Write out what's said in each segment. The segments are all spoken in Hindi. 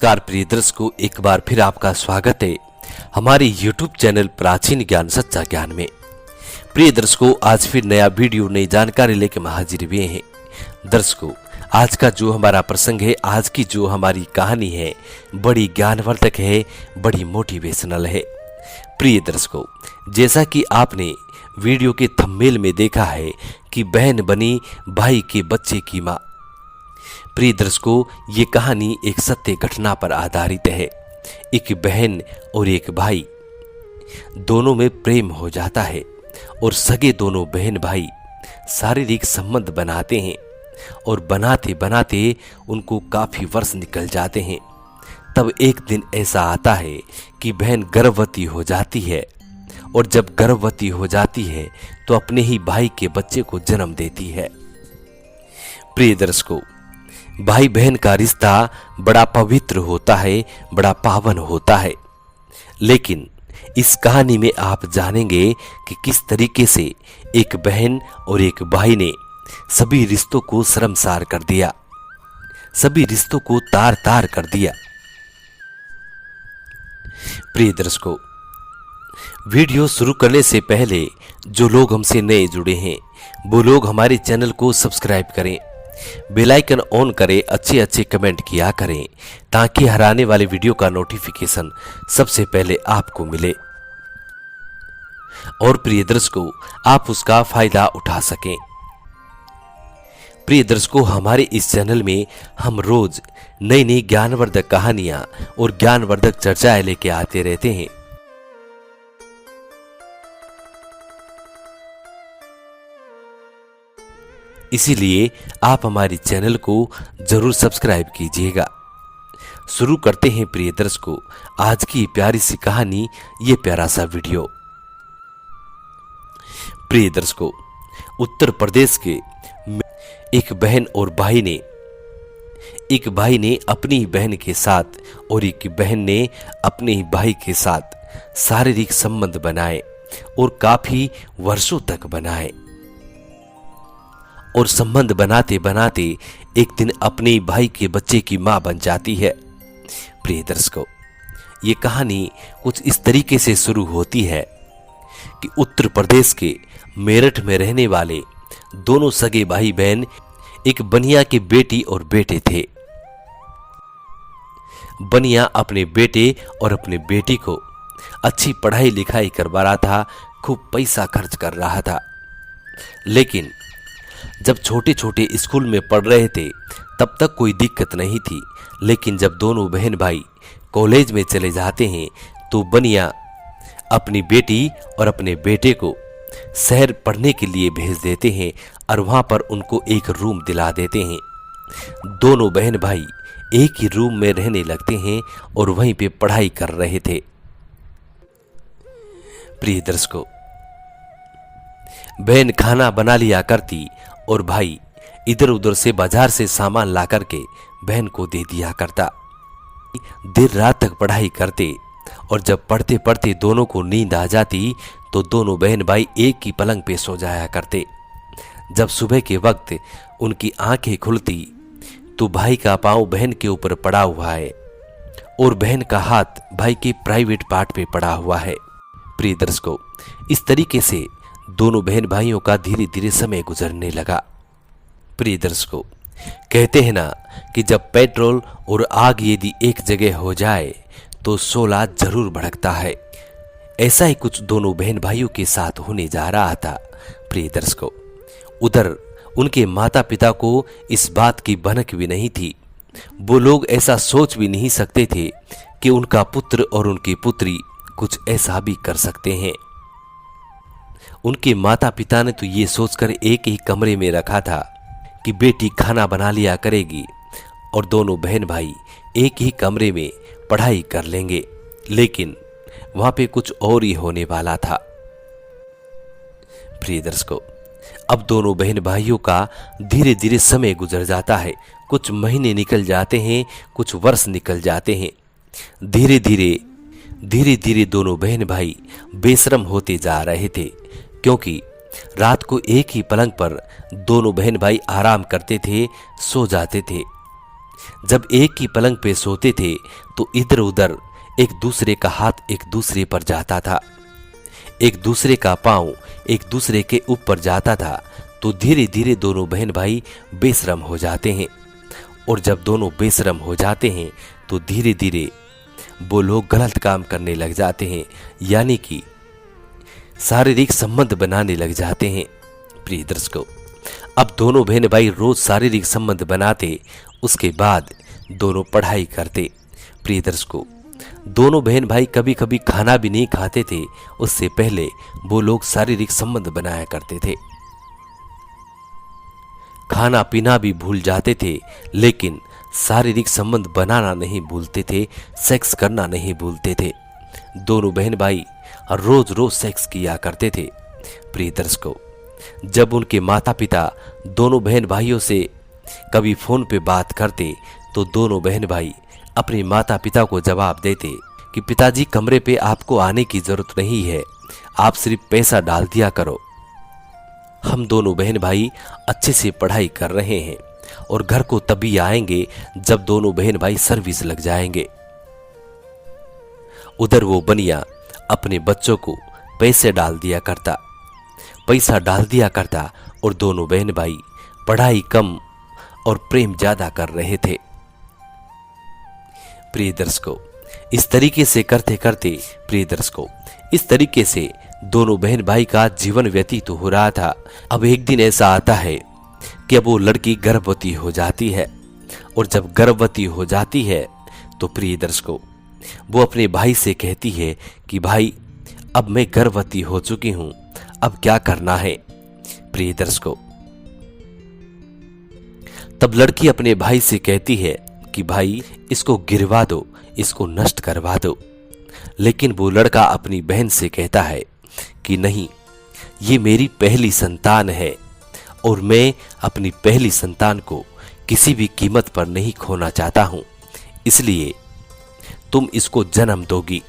नमस्कार प्रिय दर्शकों, एक बार फिर आपका स्वागत है हमारे YouTube चैनल प्राचीन ज्ञान सच्चा ज्ञान में। प्रिय दर्शकों, आज फिर नया वीडियो नई जानकारी लेकर हाजिर हुए हैं। दर्शकों, आज का जो हमारा प्रसंग है, आज की जो हमारी कहानी है, बड़ी ज्ञानवर्धक है, बड़ी मोटिवेशनल है। प्रिय दर्शकों, जैसा कि आपने वीडियो के थंबनेल में देखा है कि बहन बनी भाई के बच्चे की माँ। प्रिय दर्शकों, ये कहानी एक सत्य घटना पर आधारित है। एक बहन और एक भाई दोनों में प्रेम हो जाता है और सगे दोनों बहन भाई शारीरिक संबंध बनाते हैं और बनाते बनाते उनको काफी वर्ष निकल जाते हैं। तब एक दिन ऐसा आता है कि बहन गर्भवती हो जाती है और जब गर्भवती हो जाती है तो अपने ही भाई के बच्चे को जन्म देती है। प्रिय दर्शकों, भाई बहन का रिश्ता बड़ा पवित्र होता है, बड़ा पावन होता है। लेकिन इस कहानी में आप जानेंगे कि किस तरीके से एक बहन और एक भाई ने सभी रिश्तों को शर्मसार कर दिया, सभी रिश्तों को तार तार कर दिया। प्रिय दर्शकों, वीडियो शुरू करने से पहले जो लोग हमसे नए जुड़े हैं वो लोग हमारे चैनल को सब्सक्राइब करें, बेल आइकन ऑन करें, अच्छे अच्छे कमेंट किया करें ताकि हर आने वाले वीडियो का नोटिफिकेशन सबसे पहले आपको मिले और प्रिय दर्शकों आप उसका फायदा उठा सकें। प्रिय दर्शकों, हमारे इस चैनल में हम रोज नई नई ज्ञानवर्धक कहानियां और ज्ञानवर्धक चर्चाएं लेके आते रहते हैं। इसीलिए आप हमारे चैनल को जरूर सब्सक्राइब कीजिएगा। शुरू करते हैं प्रिय दर्शकों आज की प्यारी सी कहानी, ये प्यारा सा वीडियो। प्रिय दर्शकों, उत्तर प्रदेश के एक बहन और भाई ने, एक भाई ने अपनी बहन के साथ और एक बहन ने अपने ही भाई के साथ शारीरिक संबंध बनाए और काफी वर्षों तक बनाए और संबंध बनाते बनाते एक दिन अपने भाई के बच्चे की मां बन जाती है। प्रिय दर्शकों, ये कहानी कुछ इस तरीके से शुरू होती है कि उत्तर प्रदेश के मेरठ में रहने वाले दोनों सगे भाई बहन एक बनिया के बेटी और बेटे थे। बनिया अपने बेटे और अपने बेटी को अच्छी पढ़ाई लिखाई करवा रहा था, खूब पैसा खर्च कर रहा था। लेकिन जब छोटे छोटे स्कूल में पढ़ रहे थे तब तक कोई दिक्कत नहीं थी। लेकिन जब दोनों बहन भाई कॉलेज में चले जाते हैं तो बनिया अपनी बेटी और अपने बेटे को शहर पढ़ने के लिए भेज देते हैं और वहां पर उनको एक रूम दिला देते हैं। दोनों बहन भाई एक ही रूम में रहने लगते हैं और वहीं पे पढ़ाई कर रहे थे। प्रिय दर्शकों, बहन खाना बना लिया करती और भाई इधर उधर से बाजार से सामान ला करके बहन को दे दिया करता। देर रात तक पढ़ाई करते और जब पढ़ते पढ़ते दोनों को नींद आ जाती तो दोनों बहन भाई एक ही पलंग पे सो जाया करते। जब सुबह के वक्त उनकी आंखें खुलती तो भाई का पांव बहन के ऊपर पड़ा हुआ है और बहन का हाथ भाई के प्राइवेट पार्ट पे पड़ा हुआ है। प्रिय दर्शकों, इस तरीके से दोनों बहन भाइयों का धीरे धीरे समय गुजरने लगा। प्रिय दर्शकों, कहते हैं ना कि जब पेट्रोल और आग यदि एक जगह हो जाए तो शोला जरूर भड़कता है। ऐसा ही कुछ दोनों बहन भाइयों के साथ होने जा रहा था। प्रिय दर्शकों, उधर उनके माता पिता को इस बात की भनक भी नहीं थी। वो लोग ऐसा सोच भी नहीं सकते थे कि उनका पुत्र और उनकी पुत्री कुछ ऐसा भी कर सकते हैं। उनके माता पिता ने तो ये सोचकर एक ही कमरे में रखा था कि बेटी खाना बना लिया करेगी और दोनों बहन भाई एक ही कमरे में पढ़ाई कर लेंगे। लेकिन वहां पे कुछ और ही होने वाला था। प्रिय दर्शकों, अब दोनों बहन भाइयों का धीरे धीरे समय गुजर जाता है। कुछ महीने निकल जाते हैं, कुछ वर्ष निकल जाते हैं। धीरे धीरे दोनों बहन भाई बेशरम होते जा रहे थे, क्योंकि रात को एक ही पलंग पर दोनों बहन भाई आराम करते थे, सो जाते थे। जब एक ही पलंग पे सोते थे तो इधर उधर एक दूसरे का हाथ एक दूसरे पर जाता था, एक दूसरे का पांव एक दूसरे के ऊपर जाता था। तो धीरे धीरे दोनों बहन भाई बेशरम हो जाते हैं, और जब दोनों बेशरम हो जाते हैं तो धीरे धीरे वो लोग गलत काम करने लग जाते हैं, यानी कि शारीरिक संबंध बनाने लग जाते हैं। प्रिय दर्शकों, अब दोनों बहन भाई रोज शारीरिक संबंध बनाते, उसके बाद दोनों पढ़ाई करते। प्रिय दर्शकों, दोनों बहन भाई कभी कभी खाना भी नहीं खाते थे, उससे पहले वो लोग शारीरिक संबंध बनाया करते थे। खाना पीना भी भूल जाते थे, लेकिन शारीरिक संबंध बनाना नहीं भूलते थे, सेक्स करना नहीं भूलते थे। दोनों बहन भाई रोज रोज सेक्स किया करते थे। प्रिय दर्शकों, जब उनके माता पिता दोनों बहन भाइयों से कभी फोन पे बात करते तो दोनों बहन भाई अपने माता पिता को जवाब देते कि पिताजी, कमरे पे आपको आने की जरूरत नहीं है, आप सिर्फ पैसा डाल दिया करो। हम दोनों बहन भाई अच्छे से पढ़ाई कर रहे हैं और घर को तभी आएंगे जब दोनों बहन भाई सर्विस लग जाएंगे। उधर वो बनिया अपने बच्चों को पैसा डाल दिया करता और दोनों बहन भाई पढ़ाई कम और प्रेम ज्यादा कर रहे थे। प्रिय दर्शकों, इस तरीके से दोनों बहन भाई का जीवन व्यतीत हो रहा था। अब एक दिन ऐसा आता है कि अब वो लड़की गर्भवती हो जाती है, और जब गर्भवती हो जाती है तो प्रिय दर्शकों, वो अपने भाई से कहती है कि भाई, अब मैं गर्भवती हो चुकी हूं, अब क्या करना है। प्रिय दर्शकों, तब लड़की अपने भाई से कहती है कि भाई, इसको गिरवा दो, इसको नष्ट करवा दो। लेकिन वो लड़का अपनी बहन से कहता है कि नहीं, ये मेरी पहली संतान है और मैं अपनी पहली संतान को किसी भी कीमत पर नहीं खोना चाहता हूं, इसलिए तुम इसको जन्म दोगी।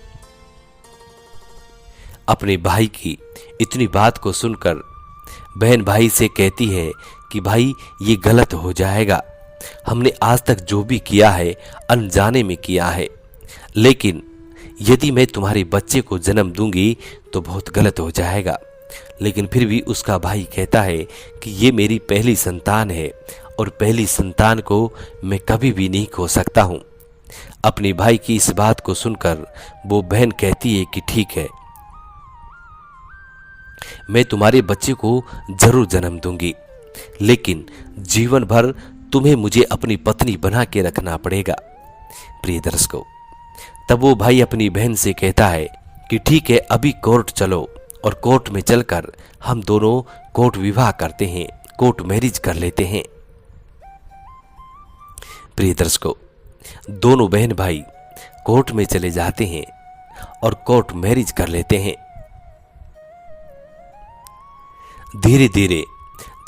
अपने भाई की इतनी बात को सुनकर बहन भाई से कहती है कि भाई, ये गलत हो जाएगा, हमने आज तक जो भी किया है अनजाने में किया है, लेकिन यदि मैं तुम्हारे बच्चे को जन्म दूंगी तो बहुत गलत हो जाएगा। लेकिन फिर भी उसका भाई कहता है कि ये मेरी पहली संतान है और पहली संतान को मैं कभी भी नहीं खो सकता हूं। अपने भाई की इस बात को सुनकर वो बहन कहती है कि ठीक है, मैं तुम्हारे बच्चे को जरूर जन्म दूंगी, लेकिन जीवन भर तुम्हें मुझे अपनी पत्नी बना के रखना पड़ेगा। प्रिय दर्शकों, तब वो भाई अपनी बहन से कहता है कि ठीक है, अभी कोर्ट चलो और कोर्ट में चलकर हम दोनों कोर्ट विवाह करते हैं, कोर्ट मैरिज कर लेते हैं। प्रिय दर्शकों, दोनों बहन भाई कोर्ट में चले जाते हैं और कोर्ट मैरिज कर लेते हैं। धीरे धीरे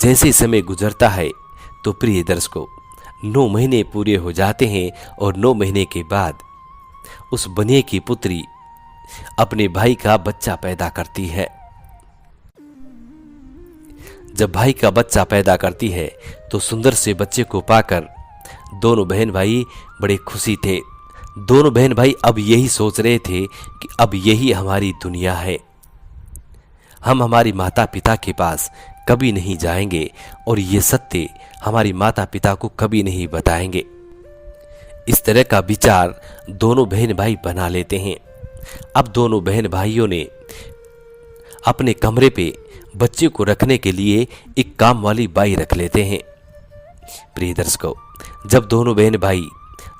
जैसे समय गुजरता है तो प्रिय दर्शकों, 9 महीने पूरे हो जाते हैं और 9 महीने के बाद उस बनिए की पुत्री अपने भाई का बच्चा पैदा करती है। जब भाई का बच्चा पैदा करती है तो सुंदर से बच्चे को पाकर दोनों बहन भाई बड़े खुशी थे। दोनों बहन भाई अब यही सोच रहे थे कि अब यही हमारी दुनिया है, हम हमारी माता पिता के पास कभी नहीं जाएंगे और ये सत्य हमारी माता पिता को कभी नहीं बताएंगे। इस तरह का विचार दोनों बहन भाई बना लेते हैं। अब दोनों बहन भाइयों ने अपने कमरे पे बच्चे को रखने के लिए एक काम वाली बाई रख लेते हैं। प्रिय दर्शकों, जब दोनों बहन भाई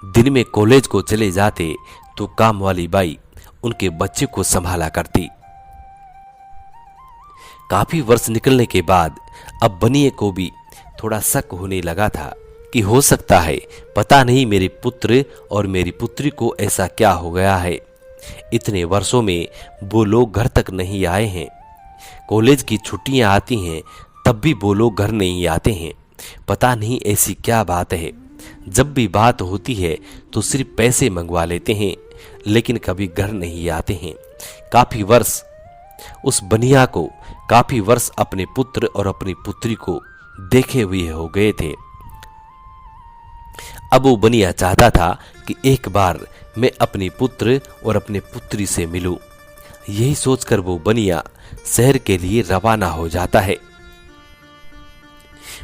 दिन में कॉलेज को चले जाते तो काम वाली बाई उनके बच्चे को संभाला करती। काफी वर्ष निकलने के बाद अब बनिए को भी थोड़ा शक होने लगा था कि हो सकता है, पता नहीं मेरे पुत्र और मेरी पुत्री को ऐसा क्या हो गया है, इतने वर्षों में वो लोग घर तक नहीं आए हैं, कॉलेज की छुट्टियां आती हैं तब भी वो लोग घर नहीं आते हैं, पता नहीं ऐसी क्या बात है। जब भी बात होती है तो सिर्फ पैसे मंगवा लेते हैं, लेकिन कभी घर नहीं आते हैं। काफी वर्ष उस बनिया को काफी वर्ष अपने पुत्र और अपनी पुत्री को देखे हुए हो गए थे। अब वो बनिया चाहता था कि एक बार मैं अपनी पुत्र और अपने पुत्री से मिलूं। यही सोचकर वो बनिया शहर के लिए रवाना हो जाता है।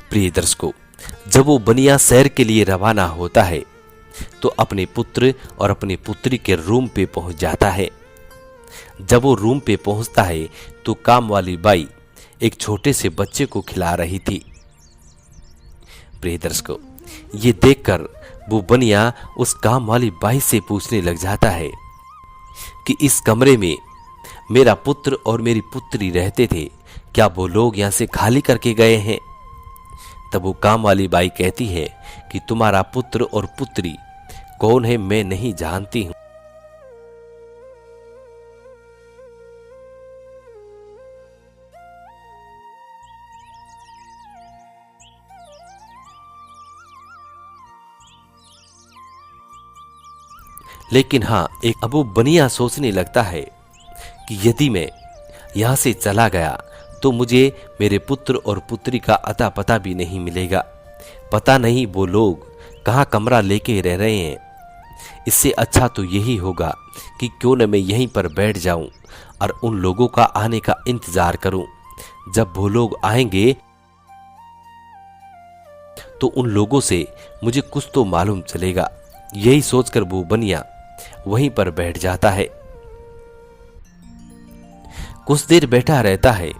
प्रिय दर्शकों, जब वो बनिया शहर के लिए रवाना होता है तो अपने पुत्र और अपनी पुत्री के रूम पे पहुंच जाता है। जब वो रूम पे पहुंचता है तो काम वाली बाई एक छोटे से बच्चे को खिला रही थी। प्रिय दर्शकों, ये देखकर वो बनिया उस काम वाली बाई से पूछने लग जाता है कि इस कमरे में मेरा पुत्र और मेरी पुत्री रहते थे, क्या वो लोग यहां से खाली करके गए हैं? तब वो काम वाली बाई कहती है कि तुम्हारा पुत्र और पुत्री कौन है मैं नहीं जानती हूं। लेकिन हाँ, एक अब वो बनिया सोचने लगता है कि यदि मैं यहां से चला गया तो मुझे मेरे पुत्र और पुत्री का अता पता भी नहीं मिलेगा। पता नहीं वो लोग कहाँ कमरा लेके रह रहे हैं। इससे अच्छा तो यही होगा कि क्यों न मैं यहीं पर बैठ जाऊं और उन लोगों का आने का इंतजार करूं। जब वो लोग आएंगे तो उन लोगों से मुझे कुछ तो मालूम चलेगा। यही सोचकर वो बनिया वहीं पर बैठ जाता है। कुछ देर बैठा रहता है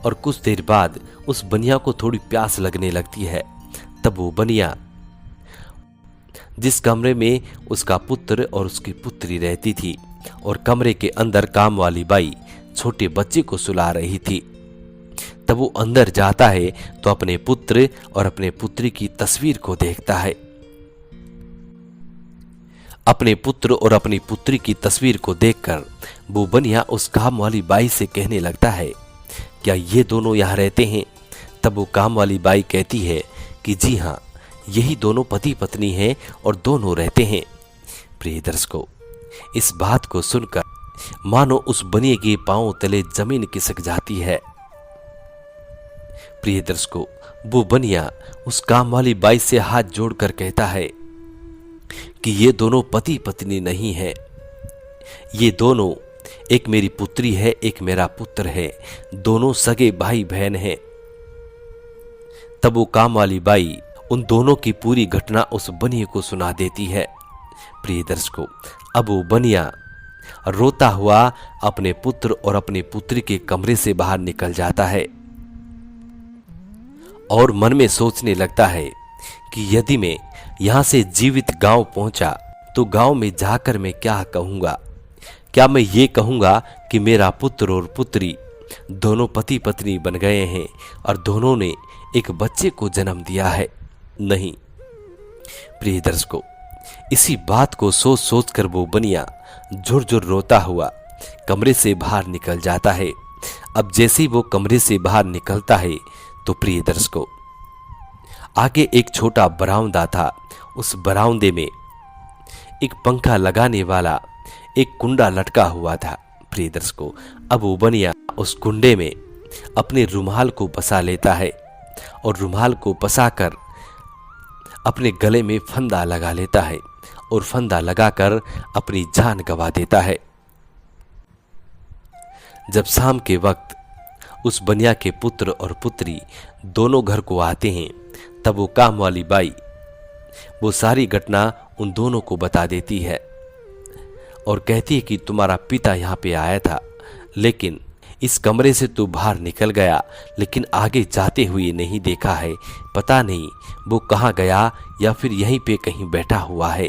और कुछ देर बाद उस बनिया को थोड़ी प्यास लगने लगती है। तब वो बनिया जिस कमरे में उसका पुत्र और उसकी पुत्री रहती थी और कमरे के अंदर काम वाली बाई छोटे बच्चे को सुला रही थी, तब वो अंदर जाता है तो अपने पुत्र और अपने पुत्री की तस्वीर को देखता है। अपने पुत्र और अपनी पुत्री की तस्वीर को देखकर वो बनिया उस काम वाली बाई से कहने लगता है, क्या ये दोनों यहाँ रहते हैं? तब वो काम वाली बाई कहती है कि जी हाँ, यही दोनों पति पत्नी हैं और दोनों रहते हैं। प्रिय दर्शकों, इस बात को सुनकर मानो उस बनिए के पांव तले जमीन खिसक जाती है। प्रिय दर्शकों, वो बनिया उस काम वाली बाई से हाथ जोड़कर कहता है कि ये दोनों पति पत्नी नहीं है, ये दोनों, एक मेरी पुत्री है, एक मेरा पुत्र है, दोनों सगे भाई बहन हैं। तब वो काम वाली बाई उन दोनों की पूरी घटना उस बनिए को सुना देती है। प्रिय दर्शकों, अब वो बनिया रोता हुआ अपने पुत्र और अपनी पुत्री के कमरे से बाहर निकल जाता है और मन में सोचने लगता है कि यदि मैं यहां से जीवित गांव पहुंचा तो गांव में जाकर मैं क्या कहूंगा? क्या मैं ये कहूंगा कि मेरा पुत्र और पुत्री दोनों पति पत्नी बन गए हैं और दोनों ने एक बच्चे को जन्म दिया है? नहीं। प्रिय दर्शकों, इसी बात को सोच सोचकर वो बनिया झुर झुर रोता हुआ कमरे से बाहर निकल जाता है। अब जैसे ही वो कमरे से बाहर निकलता है तो प्रिय दर्शकों, आगे एक छोटा बरामदा था। उस बरामदे में एक पंखा लगाने वाला एक कुंडा लटका हुआ था। प्रिय दर्शकों, अब वो बनिया उस कुंडे में अपने रुमाल को फंसा लेता है और रुमाल को फंसाकर अपने गले में फंदा लगा लेता है और फंदा लगाकर अपनी जान गंवा देता है। जब शाम के वक्त उस बनिया के पुत्र और पुत्री दोनों घर को आते हैं, तब वो काम वाली बाई वो सारी घटना उन दोनों को बता देती है और कहती है कि तुम्हारा पिता यहाँ पे आया था, लेकिन इस कमरे से तो बाहर निकल गया, लेकिन आगे जाते हुए नहीं देखा है। पता नहीं वो कहाँ गया या फिर यहीं पे कहीं बैठा हुआ है।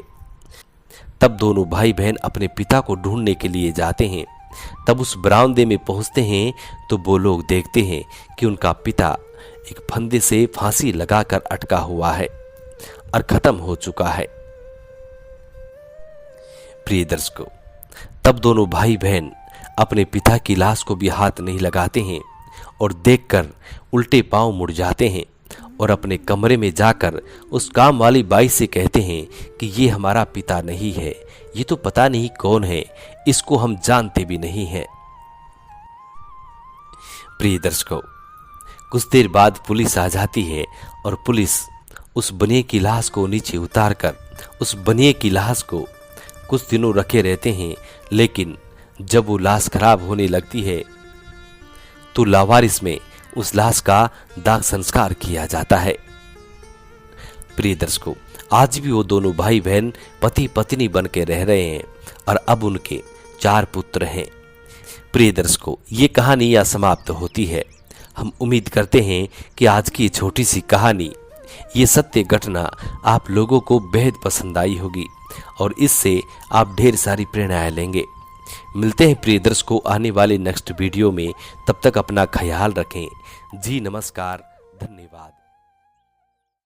तब दोनों भाई बहन अपने पिता को ढूंढने के लिए जाते हैं। तब उस बरामदे में पहुंचते हैं तो वो लोग देखते हैं कि उनका पिता एक फंदे से फांसी लगाकर अटका हुआ है और खत्म हो चुका है। प्रिय दर्शकों, तब दोनों भाई बहन अपने पिता की लाश को भी हाथ नहीं लगाते हैं और देखकर उल्टे पांव मुड़ जाते हैं और अपने कमरे में जाकर उस काम वाली बाई से कहते हैं कि ये हमारा पिता नहीं है, ये तो पता नहीं कौन है, इसको हम जानते भी नहीं हैं। प्रिय दर्शकों, कुछ देर बाद पुलिस आ जाती है और पुलिस उस बनिए की लाश को नीचे उतारकर उस बनिए की लाश को कुछ दिनों रखे रहते हैं, लेकिन जब वो लाश खराब होने लगती है तो लावारिस में उस लाश का दाह संस्कार किया जाता है। प्रिय दर्शकों, आज भी वो दोनों भाई बहन पति पत्नी बन के रह रहे हैं और अब उनके 4 पुत्र हैं। प्रिय दर्शकों, ये कहानी यहाँ समाप्त होती है। हम उम्मीद करते हैं कि आज की छोटी सी कहानी, ये सत्य घटना आप लोगों को बेहद पसंद आई होगी और इससे आप ढेर सारी प्रेरणाएं लेंगे। मिलते हैं प्रिय दर्शकों आने वाले नेक्स्ट वीडियो में। तब तक अपना ख्याल रखें। जी नमस्कार, धन्यवाद।